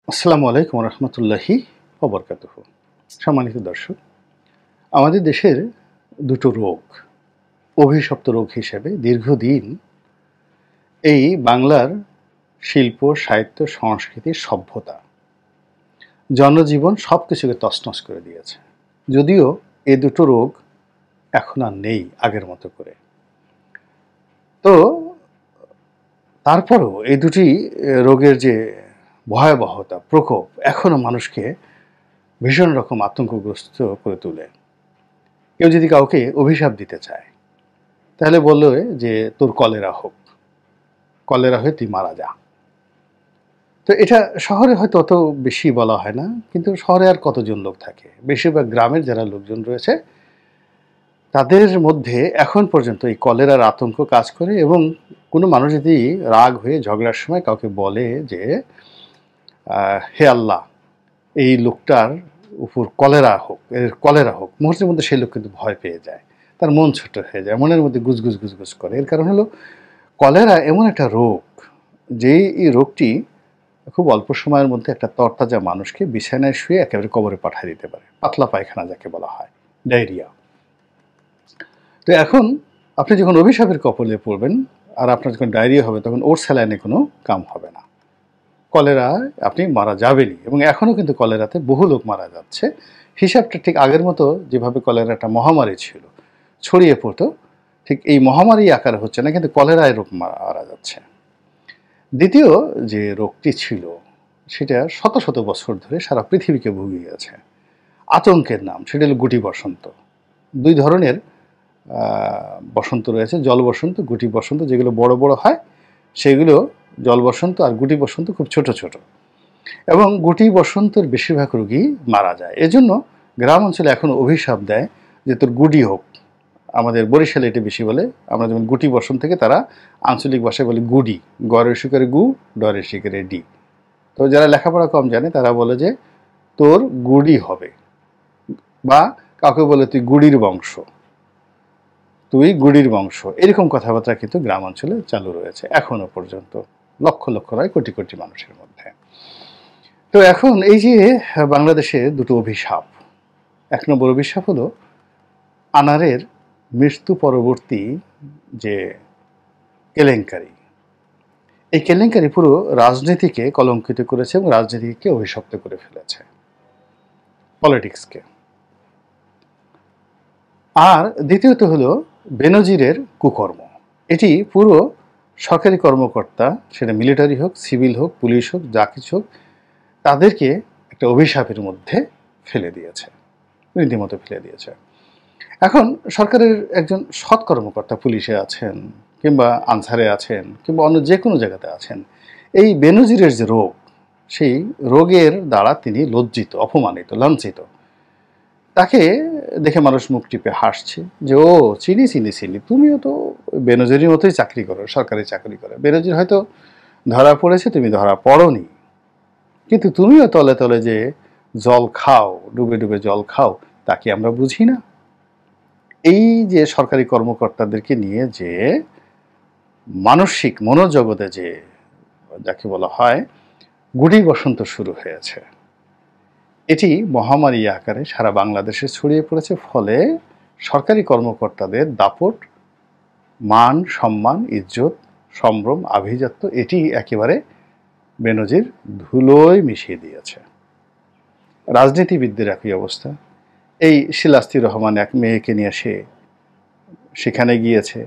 আসসালামু আলাইকুম রহমতুল্লাহি ওবরকাতুহু। সম্মানিত দর্শক, আমাদের দেশের দুটো রোগ অভিশপ্ত রোগ হিসেবে দীর্ঘদিন এই বাংলার শিল্প, সাহিত্য, সংস্কৃতি, সভ্যতা, জনজীবন সব কিছুকে তছনছ করে দিয়েছে। যদিও এই দুটো রোগ এখন আর নেই আগের মতো করে। তো তারপরও এই দুটি রোগের যে ভয়াবহতা, প্রকোপ এখনও মানুষকে ভীষণ রকম আতঙ্কগ্রস্ত করে তোলে। কেউ যদি কাউকে অভিশাপ দিতে চায় তাহলে বললো যে তোর কলেরা হোক, কলেরা হয়ে তুই মারা যা। তো এটা শহরে হয়তো অত বেশি বলা হয় না, কিন্তু শহরে আর কতজন লোক থাকে? বেশিরভাগ গ্রামের যারা লোকজন রয়েছে তাদের মধ্যে এখন পর্যন্ত এই কলেরার আতঙ্ক কাজ করে। এবং কোনো মানুষ যদি রাগ হয়ে ঝগড়ার সময় কাউকে বলে যে হে আল্লাহ, এই লোকটার উপর কলেরা হোক, এর কলেরা হোক, মুহূর্তের মধ্যে সেই লোক কিন্তু ভয় পেয়ে যায়, তার মন ছোট হয়ে যায়, মনের মধ্যে গুজগুজ গুজগুজ করে। এর কারণ হলো কলেরা এমন একটা রোগ, যেই এই রোগটি খুব অল্প সময়ের মধ্যে একটা তরতাজা মানুষকে বিছানায় শুয়ে একেবারে কবরে পাঠিয়ে দিতে পারে। পাতলা পায়খানা যাকে বলা হয়, ডায়রিয়া। তো এখন আপনি যখন অভিশাপের কবলে পড়বেন আর আপনার যখন ডায়রিয়া হবে, তখন ওর স্যালাইনে কোনো কাম হবে না, কলেরা আপনি মারা যাবেনই। এবং এখনও কিন্তু কলেরাতে বহু লোক মারা যাচ্ছে। হিসাবটা ঠিক আগের মতো যেভাবে কলেরাটা মহামারী ছিল, ছড়িয়ে পড়তো, ঠিক এই মহামারী আকারে হচ্ছে না, কিন্তু কলেরায় রোগ মারা যাচ্ছে। দ্বিতীয় যে রোগটি ছিল সেটা শত শত বছর ধরে সারা পৃথিবীকে ভুগিয়েছে, আতঙ্কের নাম, সেটা হলো গুটি বসন্ত। দুই ধরনের বসন্ত রয়েছে, জল বসন্ত, গুটি বসন্ত। যেগুলো বড় বড় হয় সেগুলো জল বসন্ত, আর গুটি বসন্ত খুব ছোট ছোট। এবং গুটি বসন্তের বেশিরভাগ রোগী মারা যায়। এজন্য গ্রাম অঞ্চলে এখন অভিশাপ দেয় যে তোর গুডি হোক। আমাদের বরিশালে এটা বেশি বলে। আমরা যেমন গুটি বসন্ত থেকে তারা আঞ্চলিক ভাষায় বলি গুডি, গড়ের শিকারে গু, ডরের শিকারে ডি। তো যারা লেখাপড়া কম জানে তারা বলে যে তোর গুডি হবে, বা কাউকে বলে তুই গুডির বংশ, তুই গুডির বংশ। এরকম কথাবার্তা কিন্তু গ্রাম অঞ্চলে চালু রয়েছে এখনো পর্যন্ত, লক্ষ লক্ষ নয়, কোটি কোটি মানুষের মধ্যে। তো এখন এই যে বাংলাদেশে দুটো অভিশাপ, এক নম্বর অভিশাপ হলো আনারের মৃত্যু পরবর্তী যে কেলেঙ্কারি। এই কেলেঙ্কারি পুরো রাজনীতিকে কলঙ্কিত করেছে এবং রাজনীতিকে অভিশপ্ত করে ফেলেছে, পলিটিক্সকে। আর দ্বিতীয়ত হলো বেনজিরের কুকর্ম। এটি পুরো সরকারি কর্মকর্তা, সেটা মিলিটারি হোক, সিভিল হোক, পুলিশ হোক, যা কিছু হোক, তাদেরকে একটা অভিশাপের মধ্যে ফেলে দিয়েছে, রীতিমতো ফেলে দিয়েছে। এখন সরকারের একজন সৎ কর্মকর্তা পুলিশে আছেন, কিংবা আনসারে আছেন, কিংবা অন্য যে কোনো জায়গাতে আছেন, এই বেনজিরের যে রোগ, সেই রোগের দ্বারা তিনি লজ্জিত, অপমানিত, লাঞ্ছিত। তাকে দেখে মানুষ মুখ টিপে হাসছে যে ও চিনি চিনি চিনি, তুমিও তো বেনজিরের মতোই চাকরি করো, সরকারি চাকরি করো। বেনজির হয়তো ধরা পড়েছে, তুমি ধরা পড়োনি, কিন্তু তুমিও তলে তলে যে জল খাও, ডুবে ডুবে জল খাও, তা কি আমরা বুঝি না? এই যে সরকারি কর্মকর্তাদেরকে নিয়ে যে মানসিক মনোজগতে যে যাকে বলা হয় গুটি বসন্ত শুরু হয়েছে, এটি মহামারী আকারে সারা বাংলাদেশে ছড়িয়ে পড়েছে। ফলে সরকারি কর্মকর্তাদের দাপট, মান, সম্মান, ইজ্জত, সম্ভ্রম, আভিজাত্য এটি একেবারে বেনজির ধুলোয় মিশিয়ে দিয়েছে। রাজনীতিবিদদের একই অবস্থা। এই শিলাস্তি রহমান এক মেয়েকে নিয়ে সেখানে গিয়েছে,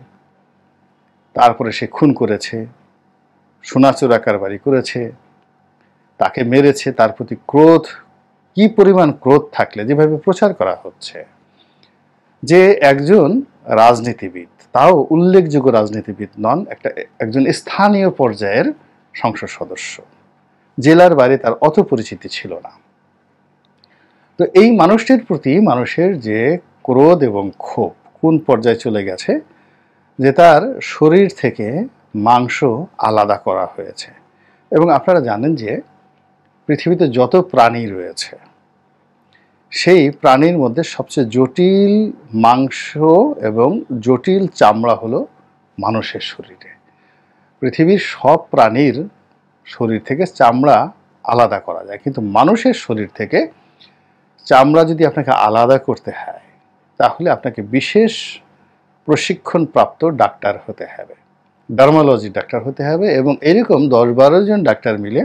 তারপরে সে খুন করেছে, সোনা চোরা কারবারি করেছে, তাকে মেরেছে। তার প্রতি ক্রোধ, কি পরিমাণ ক্রোধ থাকলে যেভাবে প্রচার করা হচ্ছে যে একজন রাজনীতিবিদ, তাও উল্লেখযোগ্য রাজনীতিবিদ নন, একজন স্থানীয় পর্যায়ের সংসদ সদস্য, জেলার বাইরে তার অত পরিচিতি ছিল না। তো এই মানুষটির প্রতি মানুষের যে ক্রোধ এবং ক্ষোভ কোন পর্যায়ে চলে গেছে যে তার শরীর থেকে মাংস আলাদা করা হয়েছে। এবং আপনারা জানেন যে পৃথিবীতে যত প্রাণী রয়েছে, সেই প্রাণীর মধ্যে সবচেয়ে জটিল মাংস এবং জটিল চামড়া হলো মানুষের শরীরে। পৃথিবীর সব প্রাণীর শরীর থেকে চামড়া আলাদা করা যায়, কিন্তু মানুষের শরীর থেকে চামড়া যদি আপনাকে আলাদা করতে হয় তাহলে আপনাকে বিশেষ প্রশিক্ষণপ্রাপ্ত ডাক্তার হতে হবে, ডার্মালজি ডাক্তার হতে হবে। এবং এরকম 10-12 জন ডাক্তার মিলে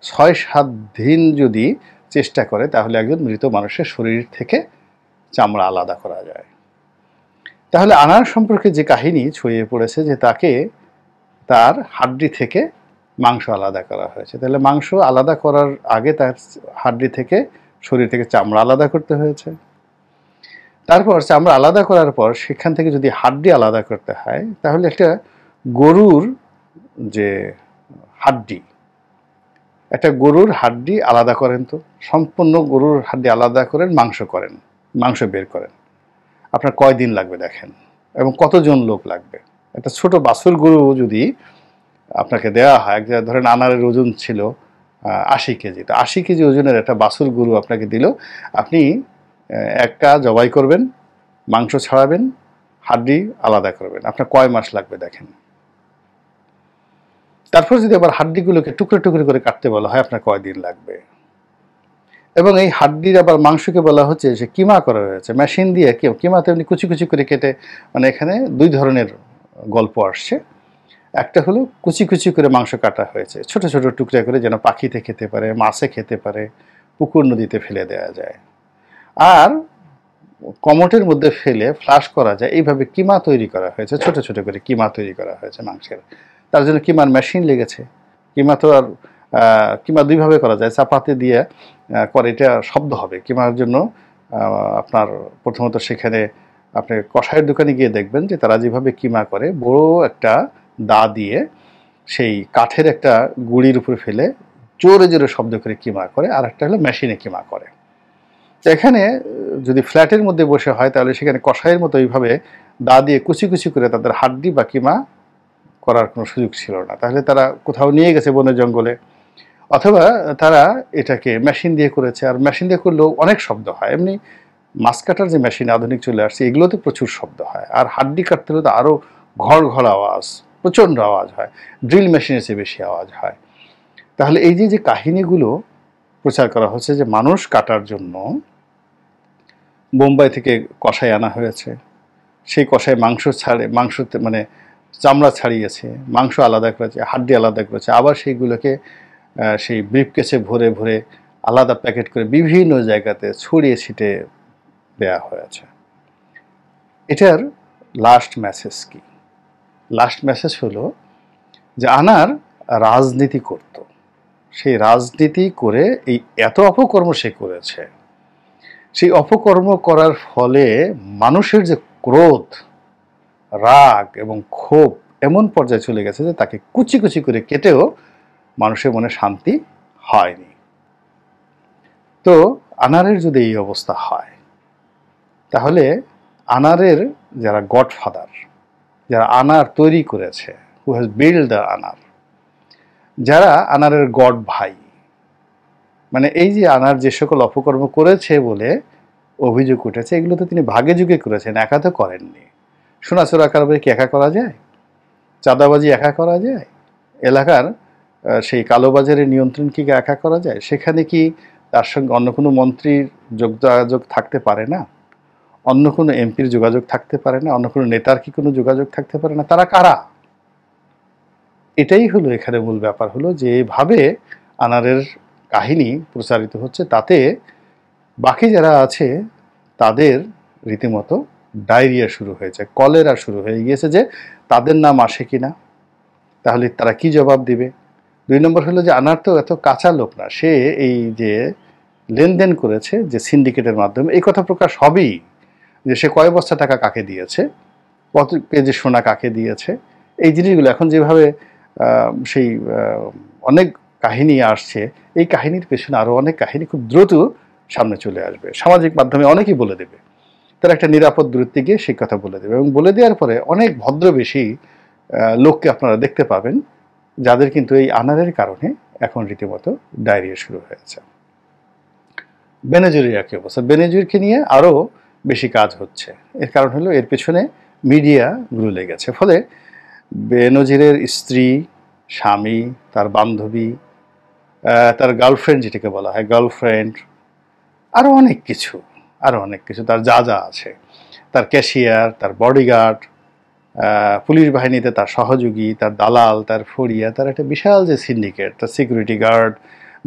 6-7 দিন যদি চেষ্টা করে তাহলে একজন মৃত মানুষের শরীর থেকে চামড়া আলাদা করা যায়। তাহলে আনার সম্পর্কে যে কাহিনী ছড়িয়ে পড়েছে যে তাকে তার হাড্ডি থেকে মাংস আলাদা করা হয়েছে, তাহলে মাংস আলাদা করার আগে তার হাড্ডি থেকে শরীর থেকে চামড়া আলাদা করতে হয়েছে। তারপর চামড়া আলাদা করার পর সেখান থেকে যদি হাড্ডি আলাদা করতে হয় তাহলে একটা গরুর যে হাড্ডি, একটা গরুর হাড্ডি আলাদা করেন, তো সম্পূর্ণ গরুর হাড্ডি আলাদা করেন, মাংস বের করেন, আপনার কয়দিন লাগবে দেখেন, এবং কতজন লোক লাগবে। একটা ছোট বাছুর গরু যদি আপনাকে দেওয়া হয়, ধরেন আনারের ওজন ছিল 80 কেজি, তো 80 কেজি ওজনের একটা বাছুর গরু আপনাকে দিল, আপনি একটা জবাই করবেন, মাংস ছাড়াবেন, হাড্ডি আলাদা করবেন, আপনার কয় মাস লাগবে দেখেন। তারপর যদি আবার হাড্ডিগুলোকে টুকরো টুকরো করে কাটতে বলা হয় আপনার কয়দিন লাগবে। এবং এই হাড্ডির আবার মাংসকে বলা হচ্ছে যে কিমা করা হয়েছে মেশিন দিয়ে, কিমা তেমনি কুচি কুচি করে কেটে, মানে এখানে দুই ধরনের গল্প আসছে। একটা হলো কুচি কুচি করে মাংস কাটা হয়েছে ছোট ছোট টুকরা করে, যেন পাখিতে খেতে পারে, মাছে খেতে পারে, পুকুর নদীতে ফেলে দেওয়া যায়, আর কমটের মধ্যে ফেলে ফ্লাশ করা যায়, এইভাবে কিমা তৈরি করা হয়েছে, ছোট ছোট করে কিমা তৈরি করা হয়েছে মাংসের। তার জন্য কিমার মেশিন লেগেছে। কিমা তো আর কিমা দুইভাবে করা যায়, চাপাতি দিয়ে করে, এটা শব্দ হবে কিমার জন্য। আপনার প্রথমত সেখানে আপনি কষায়ের দোকানে গিয়ে দেখবেন যে তারা যেভাবে কিমা করে, বড় একটা দা দিয়ে সেই কাঠের একটা গুঁড়ির উপরে ফেলে জোরে জোরে শব্দ করে কিমা করে, আর একটা হলো মেশিনে কিমা করে। এখানে যদি ফ্ল্যাটের মধ্যে বসে হয় তাহলে সেখানে কষাইয়ের মতো এইভাবে দা দিয়ে কুচি কুচি করে তাদের হাড্ডি বা কিমা করার কোনো সুযোগ ছিল না। তাহলে তারা কোথাও নিয়ে গেছে বনে জঙ্গলে, অথবা তারা এটাকে মেশিন দিয়ে করেছে, আর মেশিন দিয়ে করলেও অনেক শব্দ হয়। এমনি মাছ কাটার যে মেশিন আধুনিক চলে আসছে এগুলোতে প্রচুর শব্দ হয়, আর হাড্ডি কাটতে হলে তো আরও ঘড় ঘড় আওয়াজ, প্রচণ্ড আওয়াজ হয়, ড্রিল মেশিনের চেয়ে বেশি আওয়াজ হয়। তাহলে এই যে যে কাহিনীগুলো প্রচার করা হচ্ছে যে মানুষ কাটার জন্য বোম্বাই থেকে কষাই আনা হয়েছে, সেই কষায় মাংস মানে চামড়া ছাড়িয়েছে, মাংস আলাদা করেছে, হাড্ডি আলাদা করেছে, আবার সেইগুলোকে সেই ব্রিফকেসে ভরে ভরে আলাদা প্যাকেট করে বিভিন্ন জায়গাতে ছড়িয়ে ছিটে দেয়া হয়েছে। এটার লাস্ট মেসেজ কি? লাস্ট মেসেজ হলো যে আনার রাজনীতি করত, সেই রাজনীতি করে এই এত অপকর্ম সে করেছে, সেই অপকর্ম করার ফলে মানুষের যে ক্রোধ, রাগ এবং ক্ষোভ এমন পর্যায়ে চলে গেছে যে তাকে কুচি কুচি করে কেটেও মানুষের মনে শান্তি হয়নি। তো আনারের যদি এই অবস্থা হয় তাহলে আনারের যারা গডফাদার, যারা আনার তৈরি করেছে, হু হ্যাজ বিল্ড দ্য আনার, যারা আনারের গড ভাই, মানে এই যে আনার যে সকল অপকর্ম করেছে বলে অভিযোগ উঠেছে এগুলো তো তিনি ভাগে যুগে করেছেন, একা তো করেননি। সোনাচোরা কারবারি কি একা করা যায়? চাঁদাবাজি একা করা যায়? এলাকার সেই কালোবাজারের নিয়ন্ত্রণ কি একা করা যায়? সেখানে কি তার সঙ্গে অন্য কোনো মন্ত্রীর যোগাযোগ থাকতে পারে না? অন্য কোনো এমপির যোগাযোগ থাকতে পারে না? অন্য কোনো নেতার কি কোনো যোগাযোগ থাকতে পারে না? তারা কারা? এটাই হলো এখানে মূল ব্যাপার, হলো যে এইভাবে আনারের কাহিনী প্রচারিত হচ্ছে, তাতে বাকি যারা আছে তাদের রীতিমতো ডায়রিয়া শুরু হয়েছে, কলেরা শুরু হয়ে গিয়েছে যে তাদের নাম আসে কিনা, তাহলে তারা কি জবাব দিবে। 2 নম্বর হলো যে আনার তো এত কাঁচা লোক না, সে এই যে লেনদেন করেছে যে সিন্ডিকেটের মাধ্যমে, এই কথা প্রকাশ হবেই যে সে কয় বস্তা টাকা কাকে দিয়েছে, কত কেজি সোনা কাকে দিয়েছে। এই জিনিসগুলো এখন যেভাবে সেই অনেক কাহিনী আসছে, এই কাহিনীর পেছনে আরও অনেক কাহিনী খুব দ্রুত সামনে চলে আসবে, সামাজিক মাধ্যমে অনেকেই বলে দেবে, তারা একটা নিরাপদ দূরত্বে গিয়ে সেই কথা বলে দেবে, এবং বলে দেওয়ার পরে অনেক ভদ্রবেশী লোককে আপনারা দেখতে পাবেন যাদের কিন্তু এই আনারের কারণে এখন রীতিমতো ডায়রিয়া শুরু হয়েছে। বেনজিরের একই অবস্থা, বেনজিরকে নিয়ে আরও বেশি কাজ হচ্ছে, এর কারণ হলো এর পেছনে মিডিয়া গুলে গেছে। ফলে বেনজিরের স্ত্রী, স্বামী, তার বান্ধবী, তার গার্লফ্রেন্ড যেটাকে বলা হয় গার্লফ্রেন্ড, আরও অনেক কিছু, আরও অনেক কিছু তার যা যা আছে, তার ক্যাশিয়ার, তার বডিগার্ড, পুলিশ বাহিনীতে তার সহযোগী, তার দালাল, তার ফড়িয়া, তার একটা বিশাল যে সিন্ডিকেট, তার সিকিউরিটি গার্ড,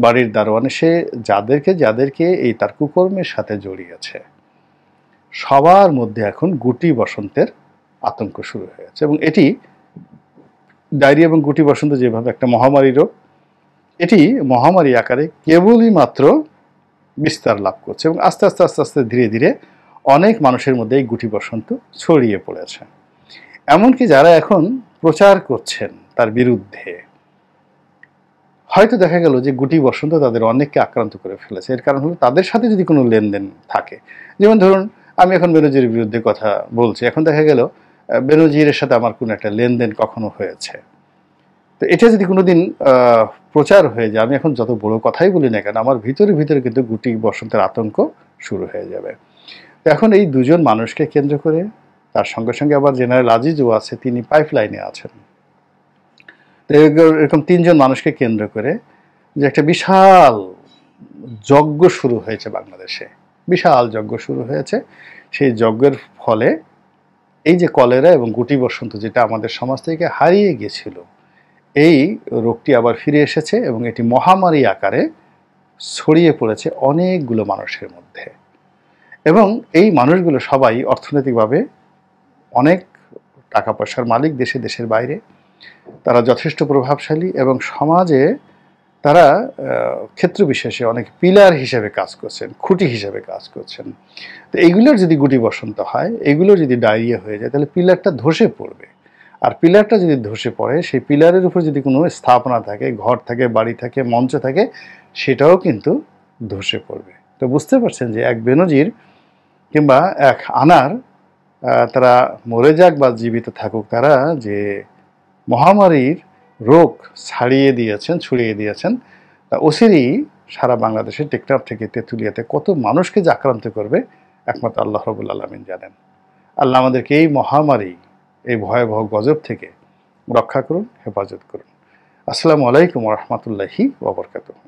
বাড়ির দারোয়ান, সে যাদেরকে যাদেরকে এই তার কুকর্মের সাথে জড়িয়েছে সবার মধ্যে এখন গুটি বসন্তের আতঙ্ক শুরু হয়েছে। এবং এটি ডায়রিয়া এবং গুটি বসন্ত যেভাবে একটা মহামারী রোগ, এটি মহামারী আকারে কেবলই মাত্র বিস্তার লাভ করছে এবং আস্তে আস্তে আস্তে আস্তে ধীরে ধীরে অনেক মানুষের মধ্যে এই গুটি বসন্ত ছড়িয়ে পড়েছে। এমনকি যারা এখন প্রচার করছেন তার বিরুদ্ধে, হয়তো দেখা গেল যে গুটি বসন্ত তাদের অনেককে আক্রান্ত করে ফেলেছে। এর কারণ হলো তাদের সাথে যদি কোনো লেনদেন থাকে, যেমন ধরুন আমি এখন বেনজিরের বিরুদ্ধে কথা বলছি, এখন দেখা গেল বেনজিরের সাথে আমার কোনো একটা লেনদেন কখনো হয়েছে, তো এটা যদি কোনোদিন প্রচার হয়ে যায়, আমি এখন যত বড় কথাই বলি না কেন, আমার ভিতরে ভিতরে কিন্তু গুটি বসন্তের আতঙ্ক শুরু হয়ে যাবে। তো এখন এই দুজন মানুষকে কেন্দ্র করে, তার সঙ্গে সঙ্গে আবার জেনারেল আজিজও আছে, তিনি পাইপলাইনে আছেন, তো এরকম তিনজন মানুষকে কেন্দ্র করে যে একটা বিশাল যজ্ঞ শুরু হয়েছে বাংলাদেশে, বিশাল যজ্ঞ শুরু হয়েছে। সেই যজ্ঞের ফলে এই যে কলেরা এবং গুটি বসন্ত যেটা আমাদের সমাজ থেকে হারিয়ে গিয়েছিল, এই রোগটি আবার ফিরে এসেছে এবং এটি মহামারী আকারে ছড়িয়ে পড়েছে অনেকগুলো মানুষের মধ্যে। এবং এই মানুষগুলো সবাই অর্থনৈতিকভাবে অনেক টাকা পয়সার মালিক, দেশে দেশের বাইরে, তারা যথেষ্ট প্রভাবশালী এবং সমাজে তারা ক্ষেত্র বিশেষে অনেক পিলার হিসেবে কাজ করছেন, খুঁটি হিসেবে কাজ করছেন। তো এইগুলোর যদি গুটি বসন্ত হয়, এগুলো যদি ডায়রিয়া হয়ে যায়, তাহলে পিলারটা ধসে পড়বে। আর পিলারটা যদি ধসে পড়ে, সেই পিলারের উপর যদি কোনো স্থাপনা থাকে, ঘর থাকে, বাড়ি থাকে, মঞ্চ থাকে, সেটাও কিন্তু ধসে পড়বে। তো বুঝতে পারছেন যে এক বেনজির কিংবা এক আনার, তারা মরে যাক বা জীবিত থাকুক, তারা যে মহামারীর রোগ ছড়িয়ে দিয়েছেন, তা অচিরেই সারা বাংলাদেশের টেকনাফ থেকে তেঁতুলিয়াতে কত মানুষকে যে আক্রান্ত করবে একমাত্র আল্লাহ রাব্বুল আলামিন জানেন। আল্লাহ আমাদেরকে এই মহামারী, এই ভয়াবহ গজব থেকে রক্ষা করুন, হেফাজত করুন। আসসালামু আলাইকুম ওয়া রাহমাতুল্লাহি ওয়া বারাকাতুহু।